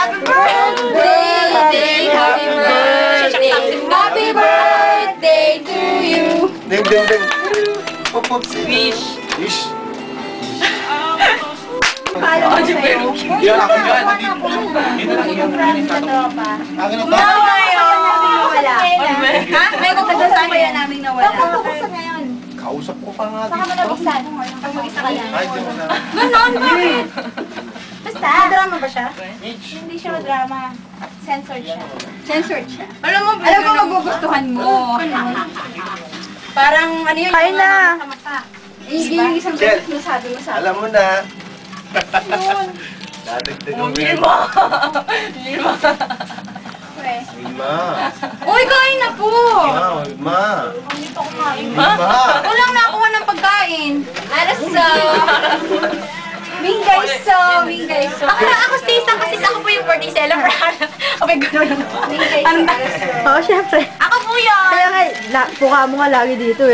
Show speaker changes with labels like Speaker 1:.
Speaker 1: Happy birthday! Happy birthday! Happy birthday to you!
Speaker 2: Ding, ding, ding! Pop, pop,
Speaker 1: Wish!
Speaker 2: Wish!
Speaker 1: Paano mo sa'yo?
Speaker 2: Yan, ako yan. Akin na ba?
Speaker 1: Wala. Ha? May kukusan ba yan namin nawala? Kukusan ngayon.
Speaker 2: Kausap ko pa nga
Speaker 1: Saka mo
Speaker 2: dito.
Speaker 1: nabuksan. Pag mag-isa ka lang.
Speaker 2: Ay, di mo na.
Speaker 1: Ganon, bakit? Basta. Drama ba siya?
Speaker 2: Mitch.
Speaker 1: Hindi siya drama. Censored siya.
Speaker 3: Censored siya.
Speaker 1: Alam mo magugustuhan mo. Parang ano yun?
Speaker 3: Kain na.
Speaker 1: Hindi
Speaker 3: Yung isang
Speaker 2: Jen,
Speaker 3: beses nasabi mo sa akin.
Speaker 2: alam mo na. Dadagdagan mo yan.
Speaker 1: Lima.
Speaker 2: Lima.
Speaker 1: Uy, kain na po!
Speaker 2: Lima.
Speaker 1: Hindi pa kumain.
Speaker 2: Lima.
Speaker 1: Walang nakuha ng pagkain. Alas Mingayso. Ako stays lang kasi ako po yung birthday celebrant. Okay, gano'n. Mingayso.
Speaker 3: Oo, syempre.
Speaker 1: Ako po yun!
Speaker 3: Kaya nga, mukha mo nga lagi dito eh.